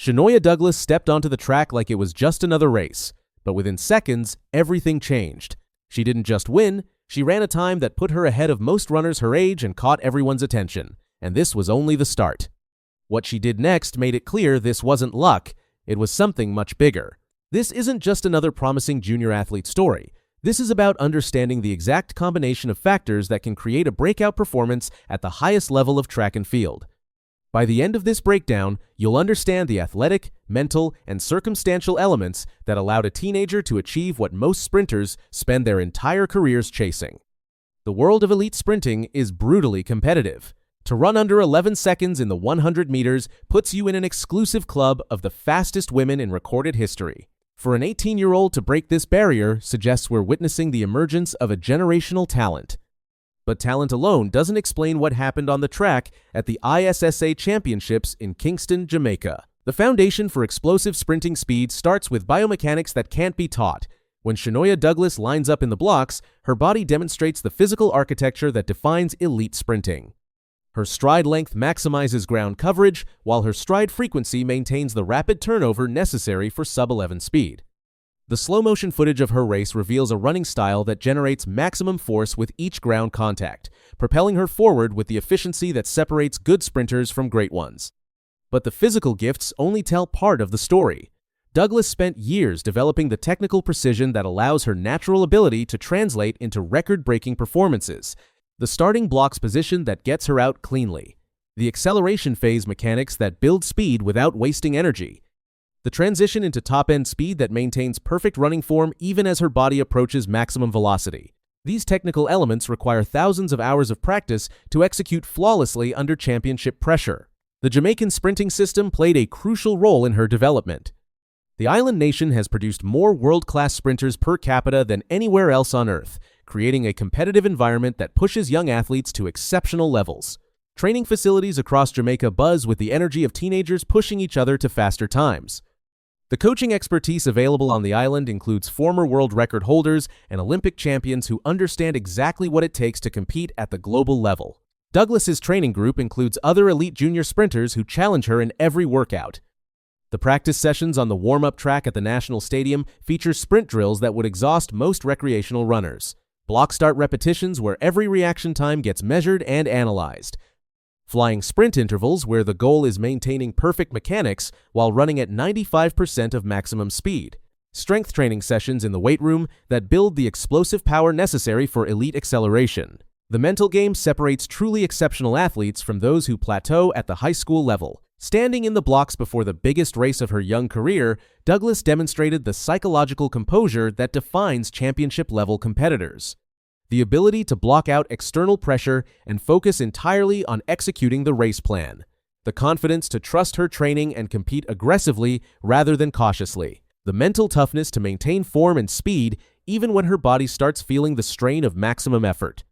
Shanoya Douglas stepped onto the track like it was just another race, but within seconds, everything changed. She didn't just win, she ran a time that put her ahead of most runners her age and caught everyone's attention, and this was only the start. What she did next made it clear this wasn't luck, it was something much bigger. This isn't just another promising junior athlete story. This is about understanding the exact combination of factors that can create a breakout performance at the highest level of track and field. By the end of this breakdown, you'll understand the athletic, mental, and circumstantial elements that allowed a teenager to achieve what most sprinters spend their entire careers chasing. The world of elite sprinting is brutally competitive. To run under 11 seconds in the 100 meters puts you in an exclusive club of the fastest women in recorded history. For an 18-year-old to break this barrier suggests we're witnessing the emergence of a generational talent. But talent alone doesn't explain what happened on the track at the ISSA Championships in Kingston, Jamaica. The foundation for explosive sprinting speed starts with biomechanics that can't be taught. When Shanoya Douglas lines up in the blocks, her body demonstrates the physical architecture that defines elite sprinting. Her stride length maximizes ground coverage, while her stride frequency maintains the rapid turnover necessary for sub-11 speed. The slow-motion footage of her race reveals a running style that generates maximum force with each ground contact, propelling her forward with the efficiency that separates good sprinters from great ones. But the physical gifts only tell part of the story. Douglas spent years developing the technical precision that allows her natural ability to translate into record-breaking performances. The starting blocks position that gets her out cleanly. The acceleration phase mechanics that build speed without wasting energy. The transition into top-end speed that maintains perfect running form even as her body approaches maximum velocity. These technical elements require thousands of hours of practice to execute flawlessly under championship pressure. The Jamaican sprinting system played a crucial role in her development. The island nation has produced more world-class sprinters per capita than anywhere else on Earth, creating a competitive environment that pushes young athletes to exceptional levels. Training facilities across Jamaica buzz with the energy of teenagers pushing each other to faster times. The coaching expertise available on the island includes former world record holders and Olympic champions who understand exactly what it takes to compete at the global level. Douglas's training group includes other elite junior sprinters who challenge her in every workout. The practice sessions on the warm-up track at the National Stadium feature sprint drills that would exhaust most recreational runners. Block start repetitions where every reaction time gets measured and analyzed. Flying sprint intervals where the goal is maintaining perfect mechanics while running at 95% of maximum speed. Strength training sessions in the weight room that build the explosive power necessary for elite acceleration. The mental game separates truly exceptional athletes from those who plateau at the high school level. Standing in the blocks before the biggest race of her young career, Douglas demonstrated the psychological composure that defines championship-level competitors. The ability to block out external pressure and focus entirely on executing the race plan. The confidence to trust her training and compete aggressively rather than cautiously. The mental toughness to maintain form and speed even when her body starts feeling the strain of maximum effort.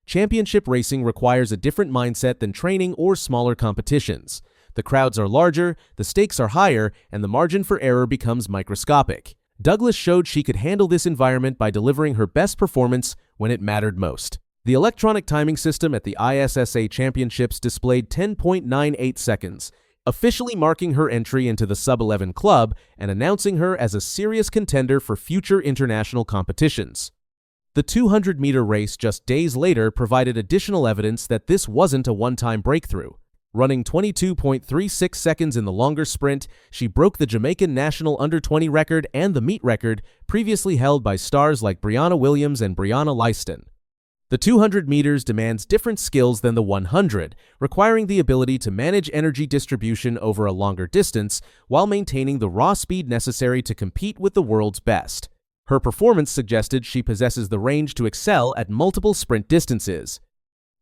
Championship racing requires a different mindset than training or smaller competitions. The crowds are larger, the stakes are higher, and the margin for error becomes microscopic. Douglas showed she could handle this environment by delivering her best performance when it mattered most. The electronic timing system at the ISSA Championships displayed 10.98 seconds, officially marking her entry into the sub-11 club and announcing her as a serious contender for future international competitions. The 200-meter race just days later provided additional evidence that this wasn't a one-time breakthrough. Running 22.36 seconds in the longer sprint, she broke the Jamaican national under-20 record and the meet record previously held by stars like Brianna Williams and Brianna Lyston. The 200 meters demands different skills than the 100, requiring the ability to manage energy distribution over a longer distance while maintaining the raw speed necessary to compete with the world's best. Her performance suggested she possesses the range to excel at multiple sprint distances.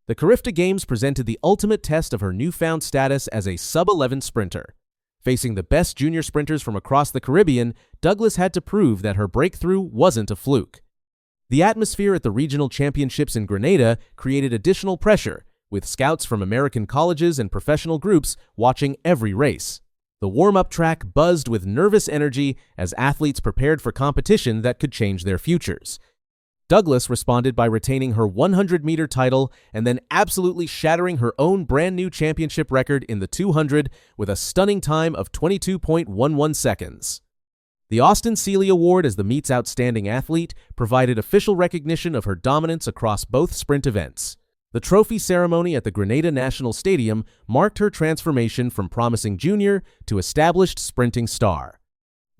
The Carifta Games presented the ultimate test of her newfound status as a sub-11 sprinter. Facing the best junior sprinters from across the Caribbean, Douglas had to prove that her breakthrough wasn't a fluke. The atmosphere at the regional championships in Grenada created additional pressure, with scouts from American colleges and professional groups watching every race. The warm-up track buzzed with nervous energy as athletes prepared for competition that could change their futures. Douglas responded by retaining her 100-meter title and then absolutely shattering her own brand-new championship record in the 200 with a stunning time of 22.11 seconds. The Austin Seeley Award as the meet's outstanding athlete provided official recognition of her dominance across both sprint events. The trophy ceremony at the Grenada National Stadium marked her transformation from promising junior to established sprinting star.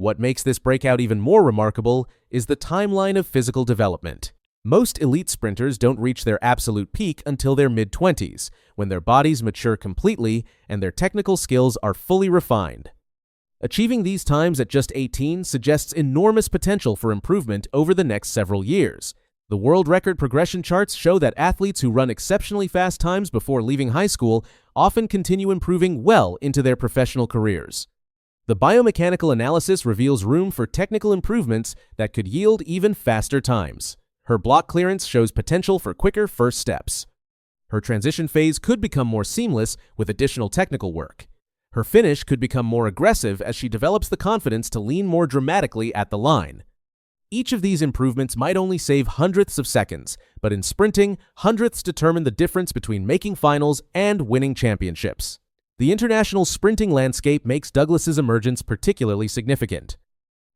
What makes this breakout even more remarkable is the timeline of physical development. Most elite sprinters don't reach their absolute peak until their mid-20s, when their bodies mature completely and their technical skills are fully refined. Achieving these times at just 18 suggests enormous potential for improvement over the next several years. The world record progression charts show that athletes who run exceptionally fast times before leaving high school often continue improving well into their professional careers. The biomechanical analysis reveals room for technical improvements that could yield even faster times. Her block clearance shows potential for quicker first steps. Her transition phase could become more seamless with additional technical work. Her finish could become more aggressive as she develops the confidence to lean more dramatically at the line. Each of these improvements might only save hundredths of seconds, but in sprinting, hundredths determine the difference between making finals and winning championships. The international sprinting landscape makes Douglas's emergence particularly significant.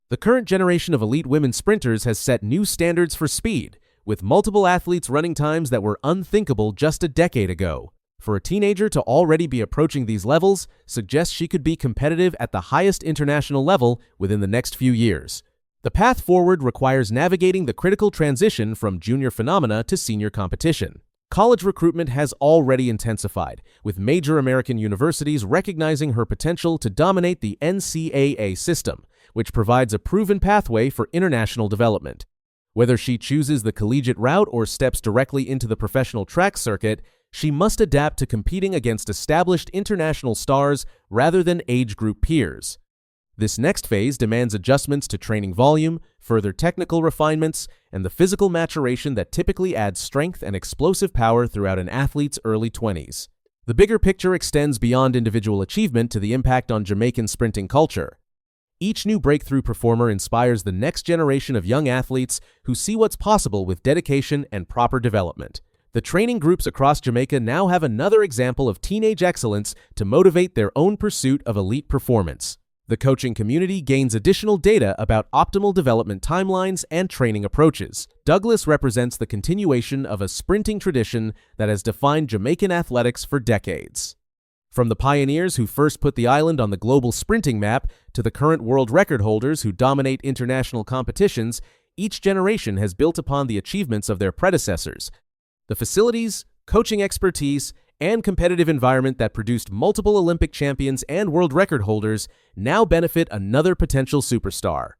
The current generation of elite women sprinters has set new standards for speed, with multiple athletes running times that were unthinkable just a decade ago. For a teenager to already be approaching these levels suggests she could be competitive at the highest international level within the next few years. The path forward requires navigating the critical transition from junior phenomena to senior competition. College recruitment has already intensified, with major American universities recognizing her potential to dominate the NCAA system, which provides a proven pathway for international development. Whether she chooses the collegiate route or steps directly into the professional track circuit, she must adapt to competing against established international stars rather than age group peers. This next phase demands adjustments to training volume, further technical refinements, and the physical maturation that typically adds strength and explosive power throughout an athlete's early 20s. The bigger picture extends beyond individual achievement to the impact on Jamaican sprinting culture. Each new breakthrough performer inspires the next generation of young athletes who see what's possible with dedication and proper development. The training groups across Jamaica now have another example of teenage excellence to motivate their own pursuit of elite performance. The coaching community gains additional data about optimal development timelines and training approaches. Douglas represents the continuation of a sprinting tradition that has defined Jamaican athletics for decades. From the pioneers who first put the island on the global sprinting map to the current world record holders who dominate international competitions, each generation has built upon the achievements of their predecessors. The facilities, coaching expertise, and competitive environment that produced multiple Olympic champions and world record holders now benefit another potential superstar.